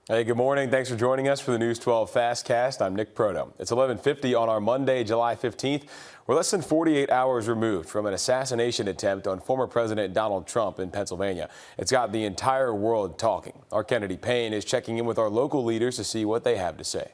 Hey, good morning. Thanks for joining us for the News 12 FastCast. I'm Nick Proto. It's 11:50 on our Monday, July 15th. We're less than 48 hours removed from an assassination attempt on former President Donald Trump in Pennsylvania. It's got the entire world talking. Our Kennedy Payne is checking in with our local leaders to see what they have to say.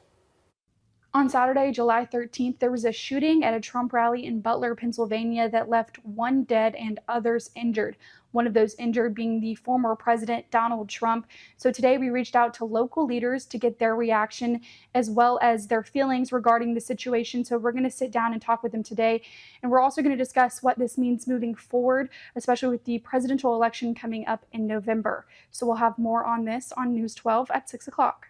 On Saturday, July 13th, there was a shooting at a Trump rally in Butler, Pennsylvania that left one dead and others injured. One of those injured being the former President Donald Trump. So today we reached out to local leaders to get their reaction as well as their feelings regarding the situation. So we're going to sit down and talk with them today. And we're also going to discuss what this means moving forward, especially with the presidential election coming up in November. So we'll have more on this on News 12 at 6 o'clock.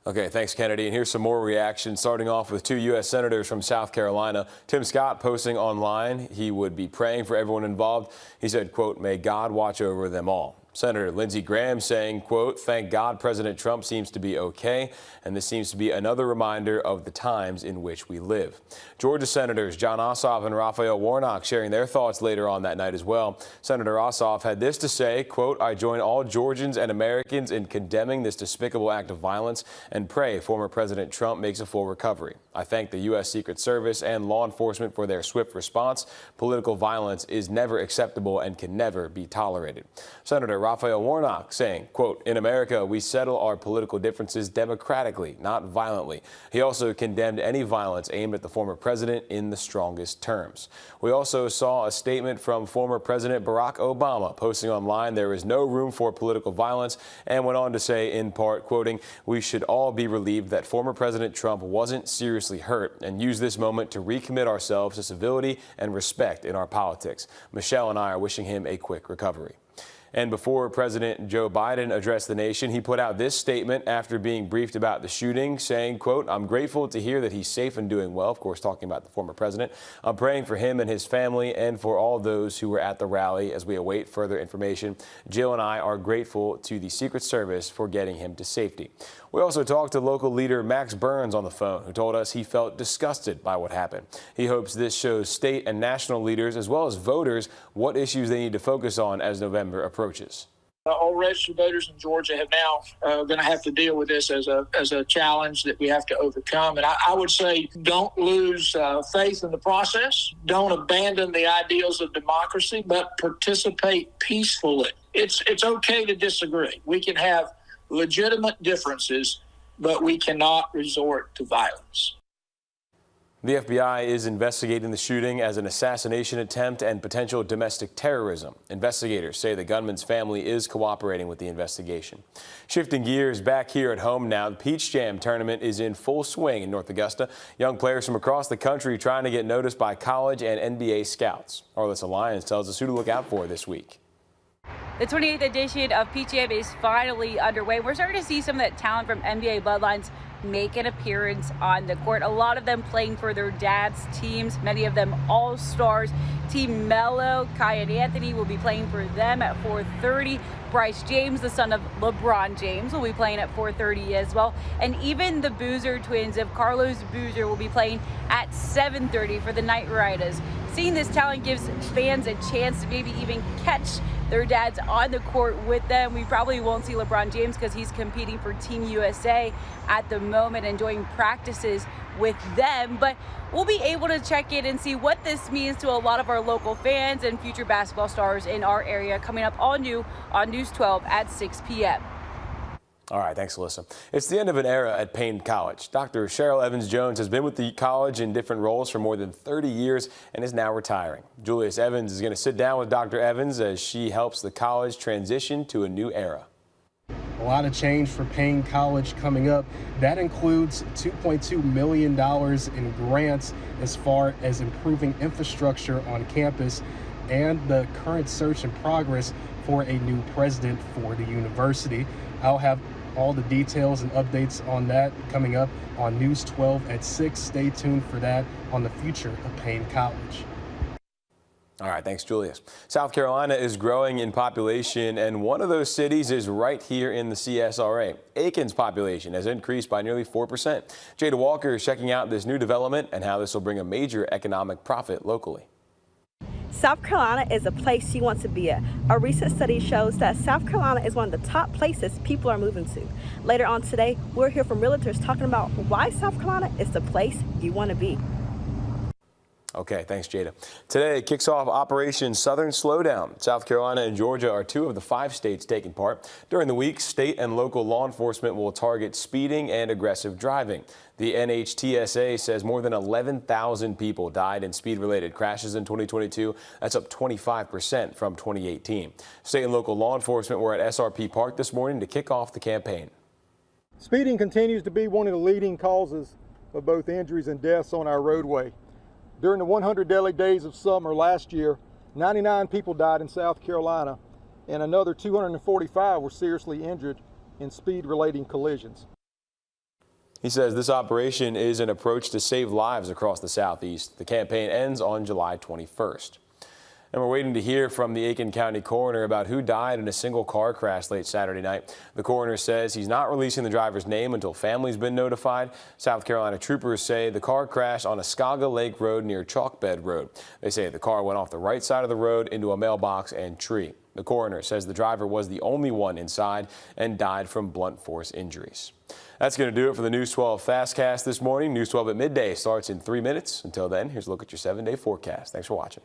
Okay, thanks, Kennedy. And here's some more reactions, starting off with two U.S. senators from South Carolina. Tim Scott posting online he would be praying for everyone involved. He said, quote, "May God watch over them all." Senator Lindsey Graham saying, quote, "Thank God President Trump seems to be okay, and this seems to be another reminder of the times in which we live." Georgia Senators Jon Ossoff and Raphael Warnock sharing their thoughts later on that night as well. Senator Ossoff had this to say, quote, "I join all Georgians and Americans in condemning this despicable act of violence and pray former President Trump makes a full recovery. I thank the U.S. Secret Service and law enforcement for their swift response. Political violence is never acceptable and can never be tolerated." Senator Raphael Warnock saying, quote, "In America, we settle our political differences democratically, not violently." He also condemned any violence aimed at the former president in the strongest terms. We also saw a statement from former President Barack Obama posting online there is no room for political violence, and went on to say, in part, quoting, "We should all be relieved that former President Trump wasn't seriously hurt and use this moment to recommit ourselves to civility and respect in our politics." Michelle and I are wishing him a quick recovery. And before President Joe Biden addressed the nation, he put out this statement after being briefed about the shooting, saying, quote, "I'm grateful to hear that he's safe and doing well." Of course, talking about the former president. "I'm praying for him and his family and for all those who were at the rally as we await further information. Jill and I are grateful to the Secret Service for getting him to safety." We also talked to local leader Max Burns on the phone, who told us he felt disgusted by what happened. He hopes this shows state and national leaders, as well as voters, what issues they need to focus on as November approaches. All registered voters in Georgia have now going to have to deal with this as a challenge that we have to overcome. And I would say don't lose faith in the process. Don't abandon the ideals of democracy, but participate peacefully. It's okay to disagree. We can have legitimate differences, but we cannot resort to violence. The FBI is investigating the shooting as an assassination attempt and potential domestic terrorism. Investigators say the gunman's family is cooperating with the investigation. Shifting gears back here at home now, the Peach Jam tournament is in full swing in North Augusta. Young players from across the country trying to get noticed by college and NBA scouts. Arliss Lyons tells us who to look out for this week. The 28th edition of Peach Jam is finally underway. We're starting to see some of that talent from NBA bloodlines make an appearance on the court. A lot of them playing for their dad's teams, many of them all-stars. Team Melo, Kai and Anthony will be playing for them at 4:30. Bryce James, the son of LeBron James, will be playing at 4:30 as well. And even the Boozer twins of Carlos Boozer will be playing at 7:30 for the Knight Riders. Seeing this talent gives fans a chance to maybe even catch their dads on the court with them. We probably won't see LeBron James because he's competing for Team USA at the moment, enjoying practices with them. But we'll be able to check in and see what this means to a lot of our local fans and future basketball stars in our area, coming up all new on News 12 at 6 p.m. All right, thanks, Alyssa. It's the end of an era at Payne College. Dr. Cheryl Evans-Jones has been with the college in different roles for more than 30 years and is now retiring. Julius Evans is going to sit down with Dr. Evans as she helps the college transition to a new era. A lot of change for Payne College coming up. That includes $2.2 million in grants as far as improving infrastructure on campus and the current search in progress for a new president for the university. I'll have all the details and updates on that coming up on News 12 at 6. Stay tuned for that on the future of Payne College. All right, thanks, Julius. South Carolina is growing in population, and one of those cities is right here in the CSRA. Aiken's population has increased by nearly 4%. Jada Walker is checking out this new development and how this will bring a major economic profit locally. South Carolina is a place you want to be at. A recent study shows that South Carolina is one of the top places people are moving to. Later on today, we'll hear from realtors talking about why South Carolina is the place you want to be. Okay, thanks, Jada. Today kicks off Operation Southern Slowdown. South Carolina and Georgia are two of the 5 states taking part. During the week, state and local law enforcement will target speeding and aggressive driving. The NHTSA says more than 11,000 people died in speed-related crashes in 2022. That's up 25% from 2018. State and local law enforcement were at SRP Park this morning to kick off the campaign. Speeding continues to be one of the leading causes of both injuries and deaths on our roadway. During the 100 deadly days of summer last year, 99 people died in South Carolina, and another 245 were seriously injured in speed-related collisions. He says this operation is an approach to save lives across the Southeast. The campaign ends on July 21st. And we're waiting to hear from the Aiken County coroner about who died in a single car crash late Saturday night. The coroner says he's not releasing the driver's name until family's been notified. South Carolina troopers say the car crashed on Escaga Lake Road near Chalkbed Road. They say the car went off the right side of the road into a mailbox and tree. The coroner says the driver was the only one inside and died from blunt force injuries. That's going to do it for the News 12 FastCast this morning. News 12 at midday starts in 3 minutes. Until then, here's a look at your 7-day forecast. Thanks for watching.